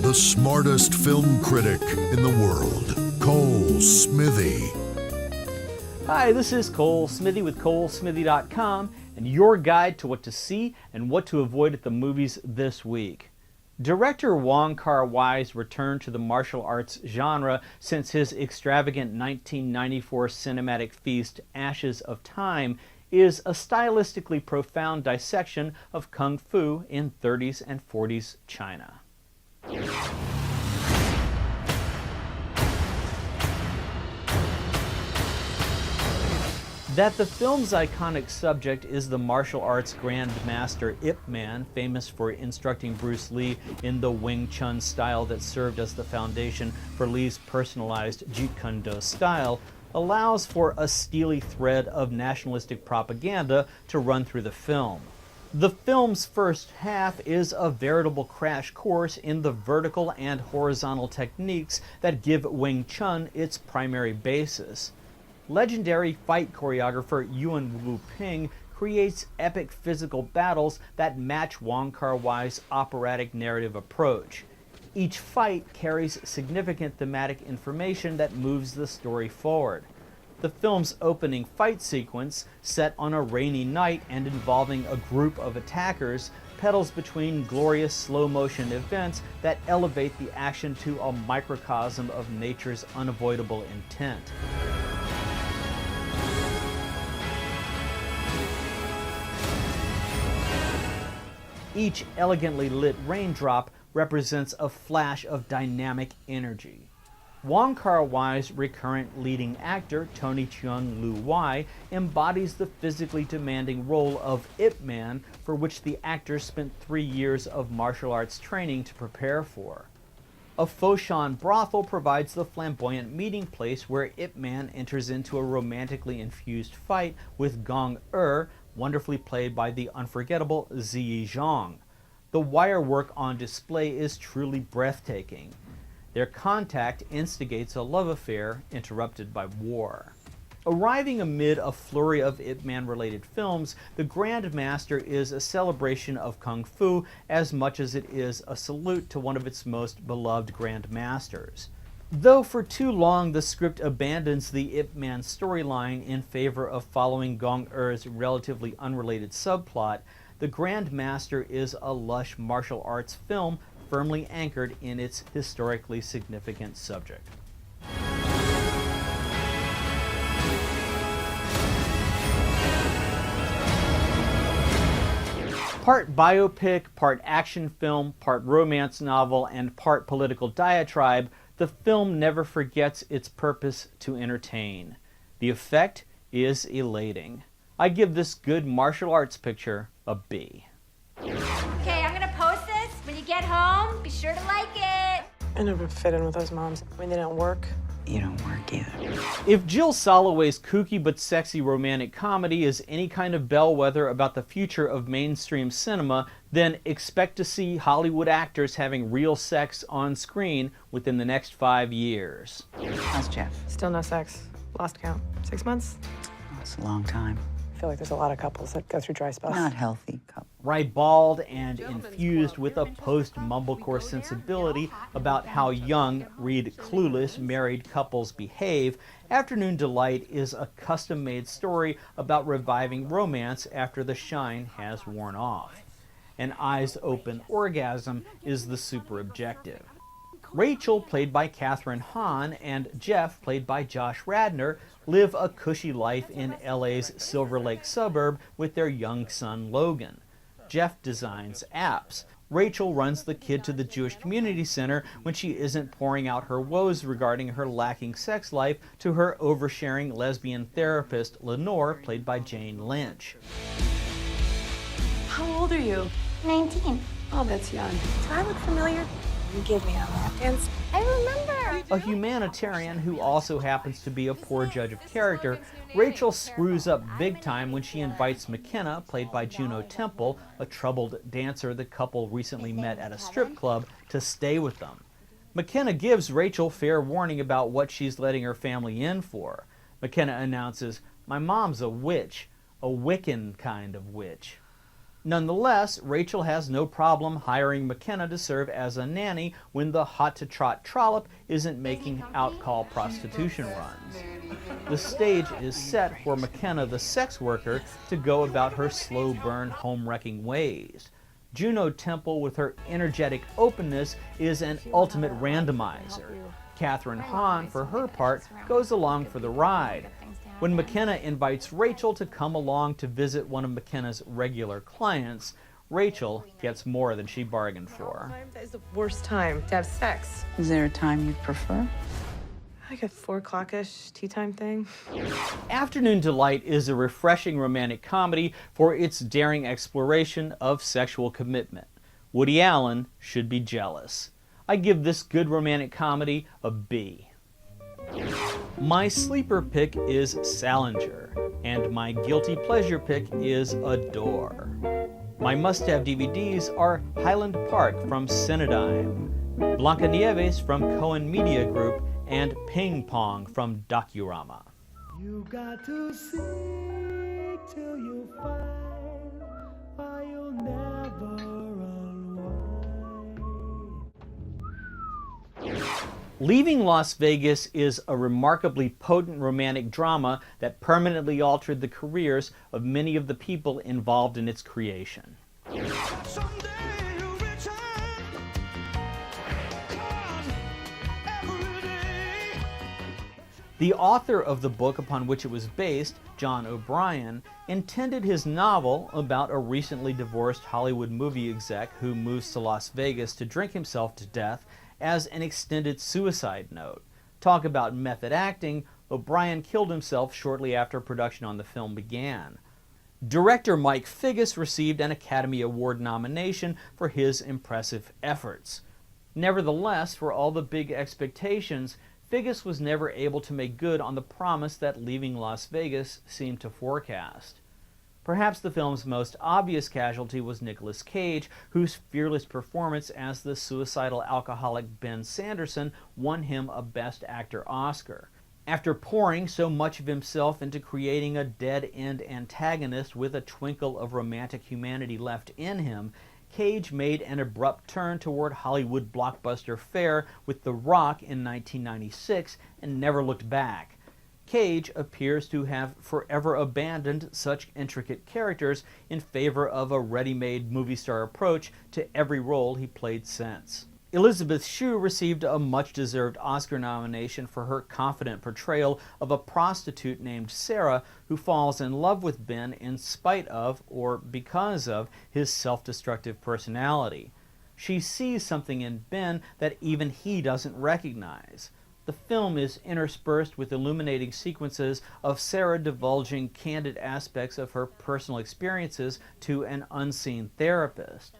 the smartest film critic in the world, Cole Smithy. Hi, this is Cole Smithy with ColeSmithy.com and your guide to what to see and what to avoid at the movies this week. Director Wong Kar-wai's return to the martial arts genre since his extravagant 1994 cinematic feast, Ashes of Time, is a stylistically profound dissection of Kung Fu in 30s and 40s China. That the film's iconic subject is the martial arts Grandmaster Ip Man, famous for instructing Bruce Lee in the Wing Chun style that served as the foundation for Lee's personalized Jeet Kune Do style, allows for a steely thread of nationalistic propaganda to run through the film. The film's first half is a veritable crash course in the vertical and horizontal techniques that give Wing Chun its primary basis. Legendary fight choreographer Yuen Wu-ping creates epic physical battles that match Wong Kar-wai's operatic narrative approach. Each fight carries significant thematic information that moves the story forward. The film's opening fight sequence, set on a rainy night and involving a group of attackers, pedals between glorious slow-motion events that elevate the action to a microcosm of nature's unavoidable intent. Each elegantly lit raindrop represents a flash of dynamic energy. Wong Kar-wai's recurrent leading actor, Tony Cheung Lu Wai, embodies the physically demanding role of Ip Man, for which the actor spent 3 years of martial arts training to prepare for. A Foshan brothel provides the flamboyant meeting place where Ip Man enters into a romantically infused fight with Gong wonderfully played by the unforgettable Ziyi Zhang. The wire work on display is truly breathtaking. Their contact instigates a love affair interrupted by war. Arriving amid a flurry of Ip Man-related films, The Grandmaster is a celebration of Kung Fu as much as it is a salute to one of its most beloved Grandmasters. Though for too long the script abandons the Ip Man storyline in favor of following Gong Er's relatively unrelated subplot, The Grandmaster is a lush martial arts film firmly anchored in its historically significant subject. Part biopic, part action film, part romance novel, and part political diatribe, the film never forgets its purpose to entertain. The effect is elating. I give this good martial arts picture a B. Okay, I'm gonna post this. When you get home, be sure to like it. I never fit in with those moms. When they don't work. You don't work either. If Jill Soloway's kooky but sexy romantic comedy is any kind of bellwether about the future of mainstream cinema, then expect to see Hollywood actors having real sex on screen within the next 5 years. How's Jeff? Still no sex. Lost count. 6 months? Oh, it's a long time. I feel like there's a lot of couples that go through dry spells. Not healthy couple. Ribald and infused with a post-mumblecore sensibility about how young, read clueless, married couples behave, Afternoon Delight is a custom-made story about reviving romance after the shine has worn off. An eyes-open orgasm is the super objective. Rachel, played by Katherine Hahn, and Jeff, played by Josh Radnor, live a cushy life in LA's Silver Lake suburb with their young son Logan. Jeff designs apps. Rachel runs the kid to the Jewish Community Center when she isn't pouring out her woes regarding her lacking sex life to her oversharing lesbian therapist Lenore, played by Jane Lynch. How old are you? 19. Oh, that's young. Do I look familiar? You gave me a lap dance. I remember. A humanitarian who also happens to be a poor judge of character, Rachel screws up big time when she invites McKenna, played by Juno Temple, a troubled dancer the couple recently met at a strip club, to stay with them. McKenna gives Rachel fair warning about what she's letting her family in for. McKenna announces, "My mom's a witch, a Wiccan kind of witch." Nonetheless, Rachel has no problem hiring McKenna to serve as a nanny when the hot-to-trot trollop isn't making out-call prostitution runs. The stage is set for McKenna, the sex worker, to go about her slow-burn, home-wrecking ways. Juno Temple, with her energetic openness, is an ultimate randomizer. Katherine Hahn, for her part, goes along for the ride. When McKenna invites Rachel to come along to visit one of McKenna's regular clients, Rachel gets more than she bargained for. That is the worst time to have sex. Is there a time you'd prefer? Like a 4 o'clock-ish tea time thing. Afternoon Delight is a refreshing romantic comedy for its daring exploration of sexual commitment. Woody Allen should be jealous. I give this good romantic comedy a B. My sleeper pick is Salinger, and my guilty pleasure pick is Adore. My must-have DVDs are Highland Park from Cinedigm, Blancanieves from Cohen Media Group, and Ping Pong from Docurama. You got to seek till you find, or you'll never unwind. Leaving Las Vegas is a remarkably potent romantic drama that permanently altered the careers of many of the people involved in its creation. Someday you'll return. Come every day. The author of the book upon which it was based, John O'Brien, intended his novel about a recently divorced Hollywood movie exec who moves to Las Vegas to drink himself to death as an extended suicide note. Talk about method acting, O'Brien killed himself shortly after production on the film began. Director Mike Figgis received an Academy Award nomination for his impressive efforts. Nevertheless, for all the big expectations, Figgis was never able to make good on the promise that Leaving Las Vegas seemed to forecast. Perhaps the film's most obvious casualty was Nicolas Cage, whose fearless performance as the suicidal alcoholic Ben Sanderson won him a Best Actor Oscar. After pouring so much of himself into creating a dead-end antagonist with a twinkle of romantic humanity left in him, Cage made an abrupt turn toward Hollywood blockbuster fare with The Rock in 1996 and never looked back. Cage appears to have forever abandoned such intricate characters in favor of a ready-made movie star approach to every role he played since. Elizabeth Shue received a much-deserved Oscar nomination for her confident portrayal of a prostitute named Sarah who falls in love with Ben in spite of, or because of, his self-destructive personality. She sees something in Ben that even he doesn't recognize. The film is interspersed with illuminating sequences of Sarah divulging candid aspects of her personal experiences to an unseen therapist.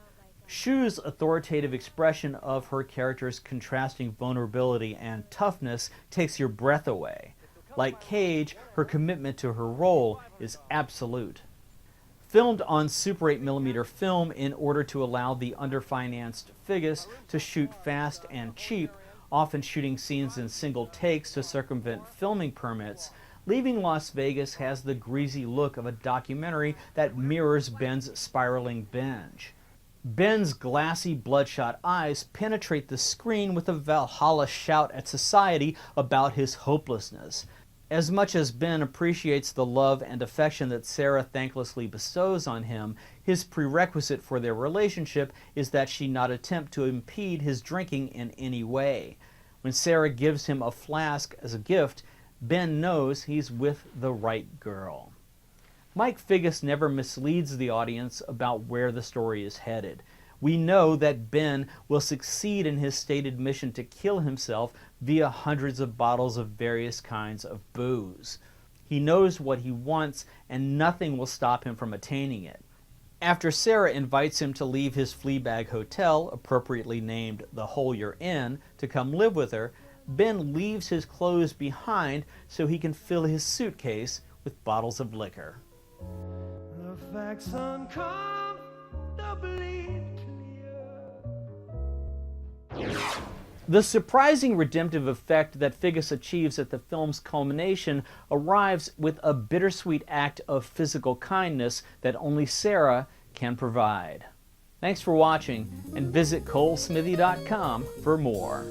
Shue's authoritative expression of her character's contrasting vulnerability and toughness takes your breath away. Like Cage, her commitment to her role is absolute. Filmed on Super 8mm film in order to allow the underfinanced Figgis to shoot fast and cheap, often shooting scenes in single takes to circumvent filming permits, Leaving Las Vegas has the greasy look of a documentary that mirrors Ben's spiraling binge. Ben's glassy, bloodshot eyes penetrate the screen with a Valhalla shout at society about his hopelessness. As much as Ben appreciates the love and affection that Sarah thanklessly bestows on him, his prerequisite for their relationship is that she not attempt to impede his drinking in any way. When Sarah gives him a flask as a gift, Ben knows he's with the right girl. Mike Figgis never misleads the audience about where the story is headed. We know that Ben will succeed in his stated mission to kill himself via hundreds of bottles of various kinds of booze. He knows what he wants, and nothing will stop him from attaining it. After Sarah invites him to leave his Fleabag hotel, appropriately named The Hole You're In, to come live with her, Ben leaves his clothes behind so he can fill his suitcase with bottles of liquor. The facts uncomfortably clear. The surprising redemptive effect that Figgis achieves at the film's culmination arrives with a bittersweet act of physical kindness that only Sarah can provide. Thanks for watching, and visit colesmithy.com for more.